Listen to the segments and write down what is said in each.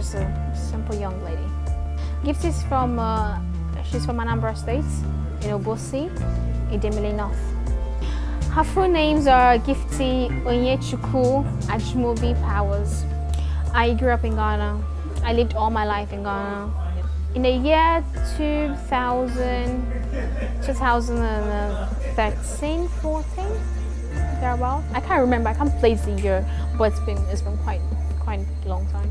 just a simple young lady. Gifty is from, she's from Anambra State, in Obosi, Idemili North. Her full names are Gifty Powers. I grew up in Ghana. I lived all my life in Ghana. In the year 2013, 14, thereabout. I can't remember. I can't place the year, but it's been quite a long time.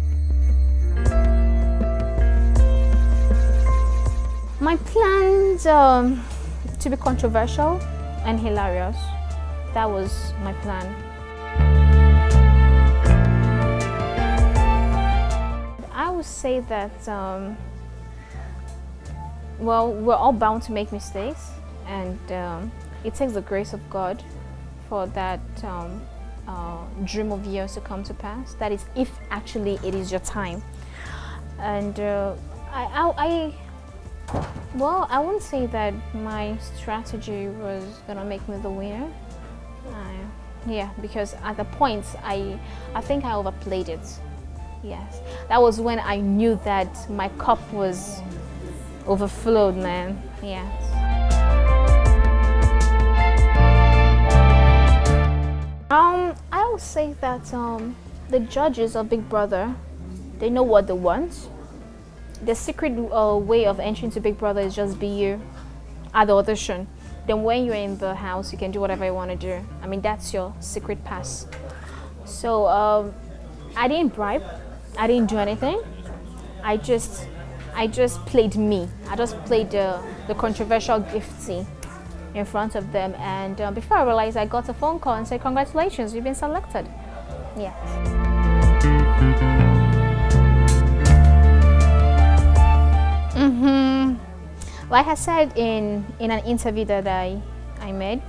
My plans to be controversial and hilarious. That was my plan. I would say that, well, we're all bound to make mistakes, and it takes the grace of God for that dream of yours to come to pass. That is, if actually it is your time. And well, I wouldn't say that my strategy was gonna make me the winner. Yeah, because at the point I think I overplayed it. Yes, that was when I knew that my cup was overflowed, man. Yes. I would say that the judges of Big Brother, they know what they want. The secret way of entering to Big Brother is just be you at the audition. Then when you're in the house, you can do whatever you want to do. I mean, that's your secret pass. So I didn't bribe. I didn't do anything. I just played me. I just played the controversial Gifty in front of them. And before I realized, I got a phone call and said, "Congratulations, you've been selected." Yes. Like I said in an interview that I made,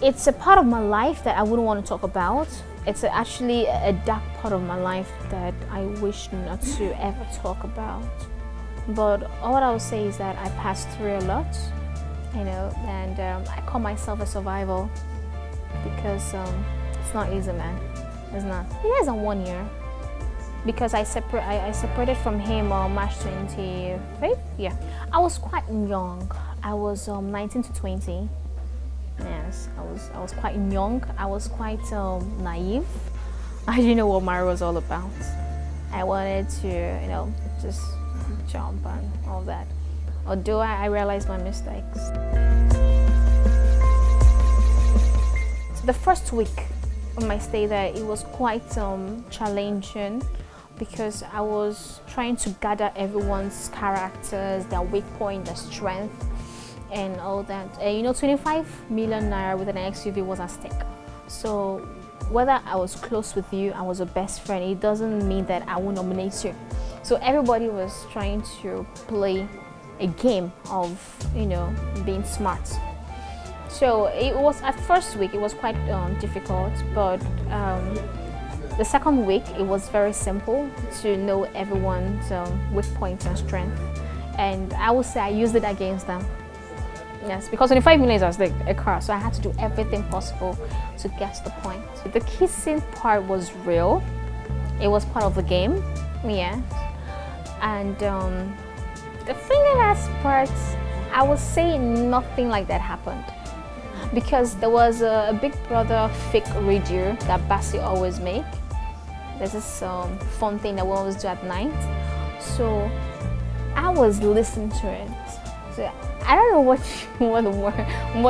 it's a part of my life that I wouldn't want to talk about. It's actually a dark part of my life that I wish not to ever talk about. But all I would say is that I passed through a lot, you know, and I call myself a survivor because it's not easy, man. It's not. It isn't 1 year. Because I separated from him on March 25th. Yeah, I was quite young. I was 19 to 20. Yes, I was quite young. I was quite naive. I didn't know what marriage was all about. I wanted to, you know, just jump and all that. Although I realized my mistakes. So the first week of my stay there, it was quite challenging, because I was trying to gather everyone's characters, their weak point, their strength, and all that. You know, 25 million naira with an XUV was at stake. So whether I was close with you, I was a best friend, it doesn't mean that I will nominate you. So everybody was trying to play a game of, you know, being smart. So it was, at first week, it was quite difficult, but the second week, it was very simple to know everyone's weak points and strength. And I would say I used it against them. Yes, because 25 minutes I was like a car, so I had to do everything possible to get to the point. The kissing part was real. It was part of the game, yeah. And the fingernails part, I would say nothing like that happened. Because there was a Big Brother fake radio that Bassi always make. There's this fun thing that we always do at night. So I was listening to it. So I don't know what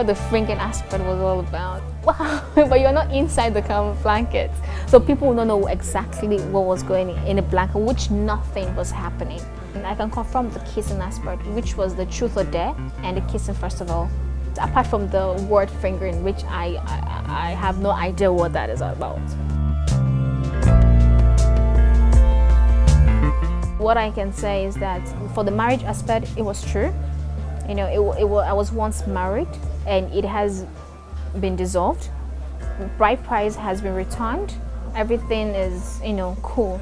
the freaking aspect was all about. Wow, but you're not inside the blanket. So people don't know exactly what was going in the blanket, which nothing was happening. And I can confirm the kissing aspect, which was the truth or dare, and the kissing first of all. Apart from the word fingering, which I have no idea what that is about. What I can say is that for the marriage aspect, it was true. You know, I was once married, and it has been dissolved. Bride price has been returned. Everything is, you know, cool.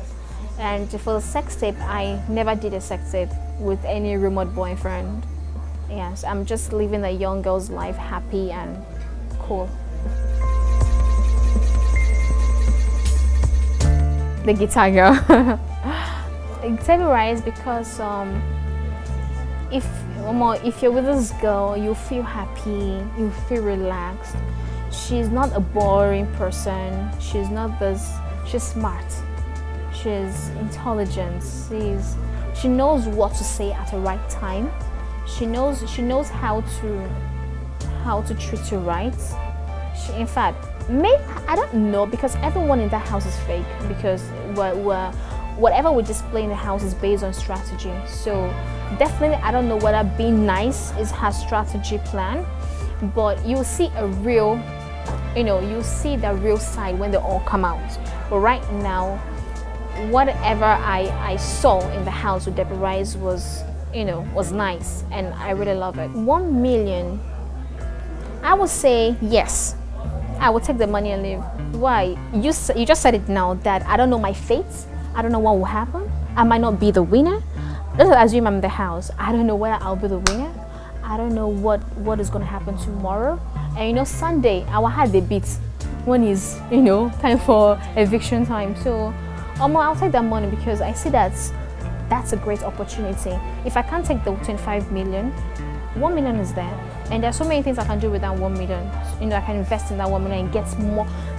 And for the sex tape, I never did a sex tape with any rumored boyfriend. Yes, I'm just living a young girl's life, happy and cool. the guitar girl. Table rise because if you're with this girl, you feel happy, you feel relaxed. She's not a boring person. She's smart. She's intelligent. She knows what to say at the right time. She knows how to treat you right. In fact, I don't know, because everyone in that house is fake, because whatever we display in the house is based on strategy. So definitely, I don't know whether being nice is her strategy plan, but you'll see you'll see the real side when they all come out. But right now, whatever I saw in the house with Debbie Rice was nice, and I really love it. 1 million, I would say yes. I would take the money and leave. Why? You just said it now, that I don't know my fate. I don't know what will happen. I might not be the winner. Let's assume I'm in the house. I don't know whether I'll be the winner. I don't know what is going to happen tomorrow. And Sunday, our heart they beat when is time for eviction time. So I'll take that money, because I see that's a great opportunity. If I can't take the 25 million, 1 million is there, and there's so many things I can do with that 1 million. I can invest in that 1 million and get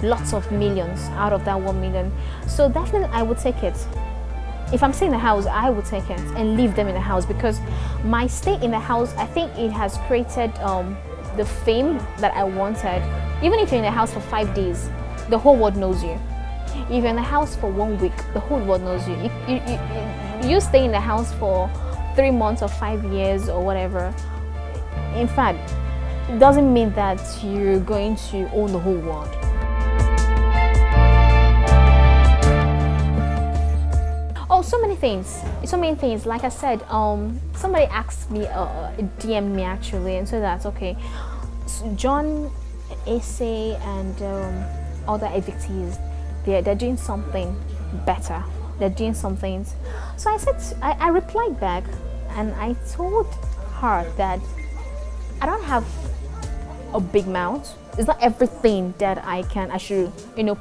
lots of millions out of that 1 million. So definitely I would take it. If I'm staying in the house, I would take it and leave them in the house, because my stay in the house, I think it has created the fame that I wanted. Even if you're in the house for 5 days, the whole world knows you. If you're in the house for 1 week, the whole world knows you. You stay in the house for 3 months or 5 years or whatever. In fact, it doesn't mean that you're going to own the whole world. Oh, so many things. Like I said, somebody asked me, DM'd me actually, and so that's okay. So John, Essay, and other evictees, they're doing something better. They're doing something. So I replied back, and I told her that I don't have a big mouth. It's not everything that I should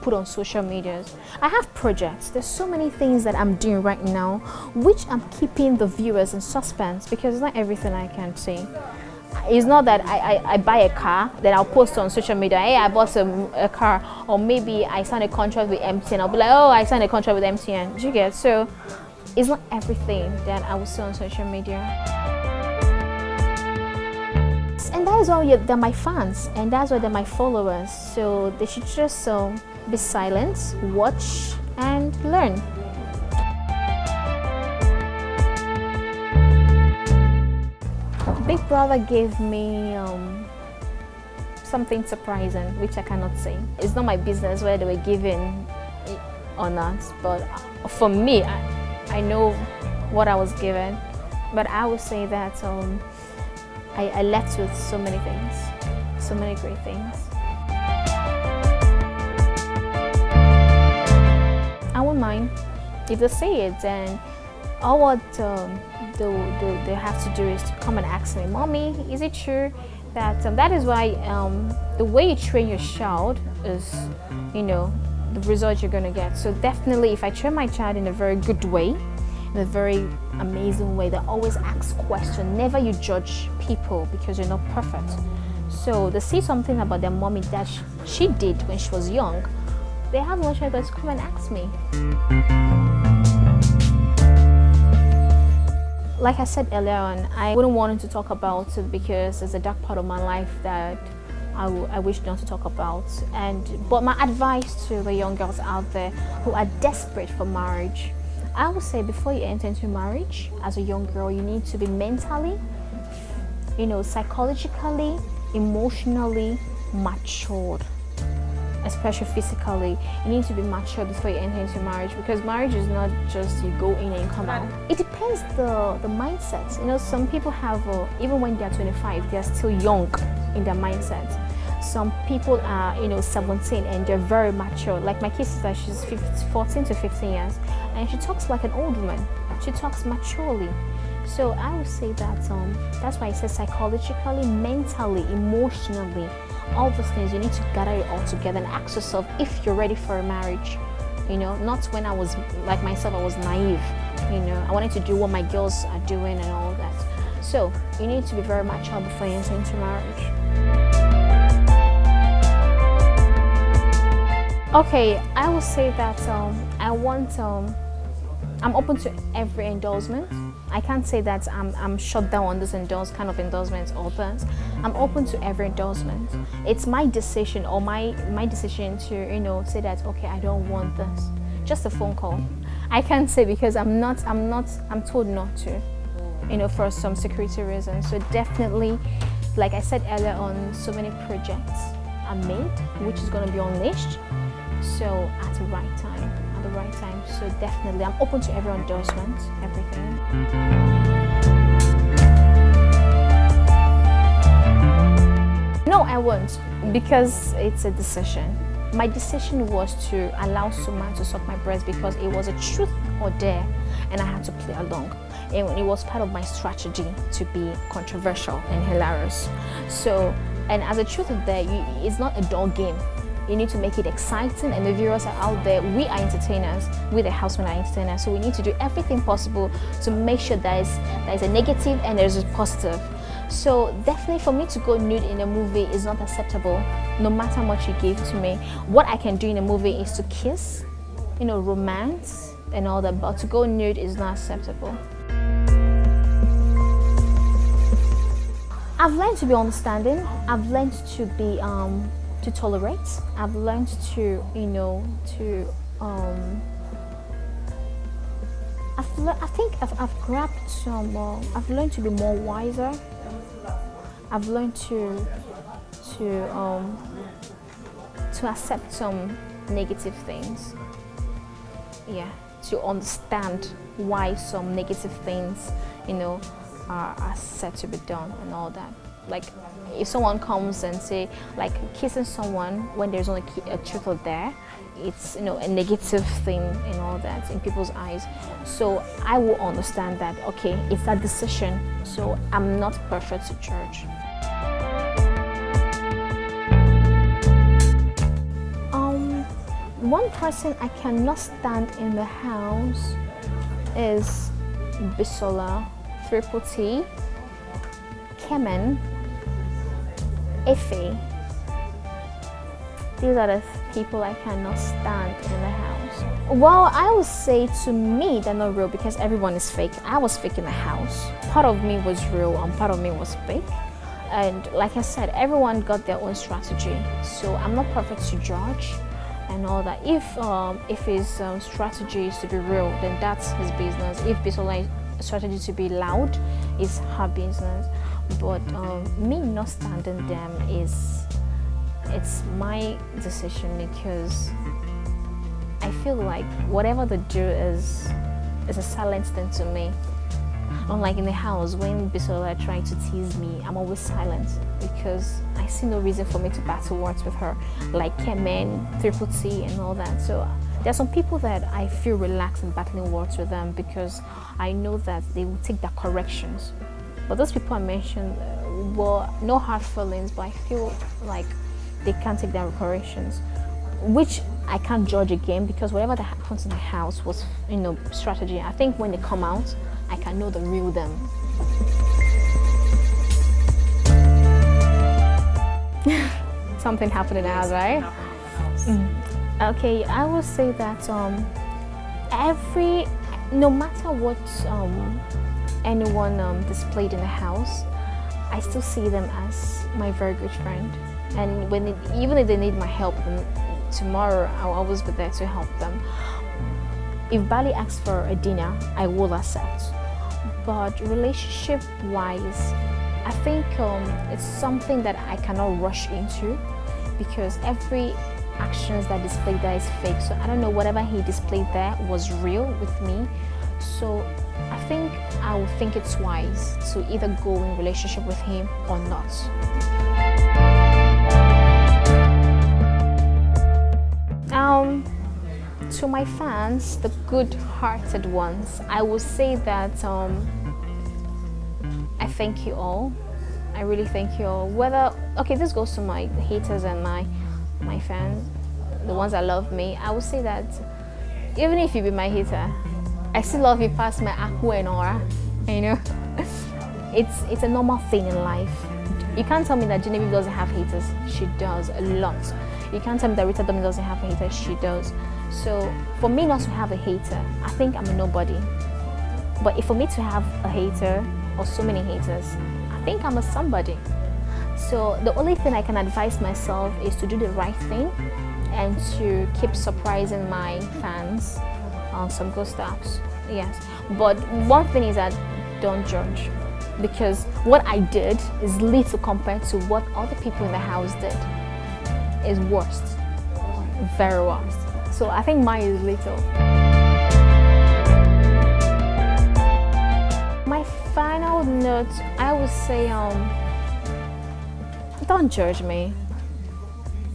put on social medias. I have projects. There's so many things that I'm doing right now, which I'm keeping the viewers in suspense, because it's not everything I can say. It's not that I buy a car, then I'll post on social media, hey, I bought a car, or maybe I signed a contract with MTN. I'll be like, oh, I signed a contract with MTN. Do you get? So it's not everything that I will say on social media. And that is why they're my fans, and that's why they're my followers. So they should just be silent, watch, and learn. Big Brother gave me something surprising, which I cannot say. It's not my business whether they were giving it or not, but for me, I know what I was given. But I would say that I left with so many things, so many great things. I won't mind if they say it, then all what they have to do is to come and ask me, Mommy, is it true that that is why the way you train your child is the result you're going to get. So definitely, if I train my child in a very good way, in a very amazing way, they always ask questions. Never you judge people because you're not perfect. So they see something about their mommy that she did when she was young, they have no choice but to come and ask me. Like I said earlier on, I wouldn't want to talk about it because there's a dark part of my life that I wish not to talk about. But my advice to the young girls out there who are desperate for marriage, I would say before you enter into marriage as a young girl, you need to be mentally, psychologically, emotionally matured. Especially physically, you need to be mature before you enter into marriage, because marriage is not just you go in and you come out. It depends the mindset. Some people have even when they're 25, they're still young in their mindset. Some people are 17 and they're very mature. Like my kid sister, she's 14 to 15 years, and she talks like an old woman. She talks maturely. So I would say that that's why I say psychologically, mentally, emotionally, all those things, you need to gather it all together and ask yourself if you're ready for a marriage. you know, not when I was like myself, I was naive, you know, I wanted to do what my girls are doing and all that. So you need to be very mature before you enter into marriage. Okay, I will say that I'm open to every endorsement. I can't say that I'm shut down on this kind of endorsements or things. I'm open to every endorsement. It's my decision, or my decision to, you know, say that, okay, I don't want this. Just a phone call. I can't say because I'm told not to, you know, for some security reasons. So definitely, like I said earlier on, so many projects are made, which is going to be unleashed. So at the right time. So definitely I'm open to every endorsement, everything. No, I won't, because it's a decision. My decision was to allow someone to suck my breast because it was a truth or dare, and I had to play along. And it was part of my strategy to be controversial and hilarious. So, and as a truth or dare, it's not a dog game. You need to make it exciting, and the viewers are out there. We are entertainers. We the housemen are entertainers. So we need to do everything possible to make sure there is a negative and there is a positive. So definitely for me to go nude in a movie is not acceptable, no matter how much you give to me. What I can do in a movie is to kiss, you know, romance and all that, but to go nude is not acceptable. I've learned to be understanding. I've learned to be to tolerate. I've learned to, you know, I think I've grabbed some. I've learned to be more wiser. I've learned to accept some negative things. Yeah, to understand why some negative things, you know, are said to be done and all that. Like, if someone comes and say, like, kissing someone when there's only a truth or dare, it's, you know, a negative thing and all that in people's eyes. So I will understand that, okay, it's that decision, so I'm not perfect to judge. One person I cannot stand in the house is Bisola, Triple T, Kemen, Effie. These are the people I cannot stand in the house. Well, I would say to me they're not real because everyone is fake. I was fake in the house. Part of me was real and part of me was fake. And like I said, everyone got their own strategy. So I'm not perfect to judge and all that. If his strategy is to be real, then that's his business. If Bisola's strategy to be loud, is her business. But me not standing them it's my decision, because I feel like whatever they do is a silent thing to me. Unlike in the house, when Bisola tried to tease me, I'm always silent because I see no reason for me to battle words with her, like Kemen, Triple T and all that. So there are some people that I feel relaxed in battling words with them because I know that they will take their corrections. But those people I mentioned, well, no hard feelings, but I feel like they can't take their corrections, which I can't judge again, because whatever that happens in the house was, you know, strategy. I think when they come out, I can know the real them. Something happened in the house, right? Okay, I will say that no matter what anyone displayed in the house, I still see them as my very good friend. And even if they need my help, then tomorrow I'll always be there to help them. If Bali asks for a dinner, I will accept. But relationship-wise, I think it's something that I cannot rush into, because every actions that displayed there is fake. So I don't know whatever he displayed there was real with me. So I think I will think it twice to either go in relationship with him or not. To my fans, the good-hearted ones, I will say that I thank you all. I really thank you all. This goes to my haters and my fans, the ones that love me. I would say that even if you be my hater, I still love you past my aqua and aura, you know. It's a normal thing in life. You can't tell me that Genevieve doesn't have haters. She does a lot. You can't tell me that Rita doesn't have a hater. She does. So for me not to have a hater, I think I'm a nobody. But if for me to have a hater or so many haters, I think I'm a somebody. So the only thing I can advise myself is to do the right thing and to keep surprising my fans on some good stuffs. Yes. But one thing is that don't judge, because what I did is little compared to what other people in the house did. Is worst, very worst. So I think mine is little. My final note, I would say, don't judge me,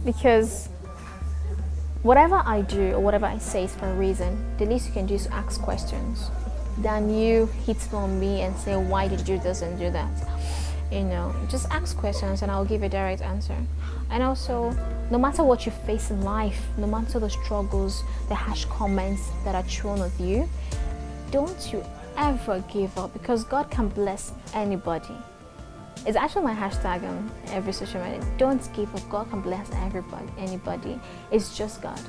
because whatever I do or whatever I say is for a reason. The least you can do is ask questions than you hit on me and say, why did you do this and do that? You know, just ask questions and I'll give you a direct answer. And also, no matter what you face in life, no matter the struggles, the harsh comments that are thrown at you, don't you ever give up, because God can bless anybody. It's actually my hashtag on every social media. Don't give up. God can bless everybody, anybody. It's just God.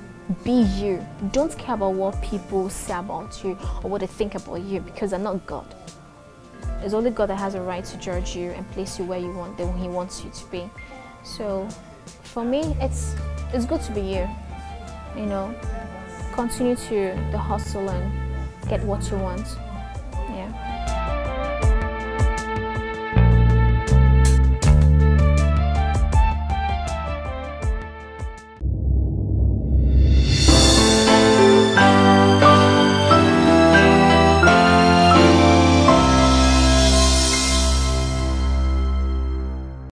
Be you. Don't care about what people say about you or what they think about you, because they're not God. It's only God that has a right to judge you and place you where you want, where He wants you to be. So, for me, it's good to be you. You know, continue to the hustle and get what you want.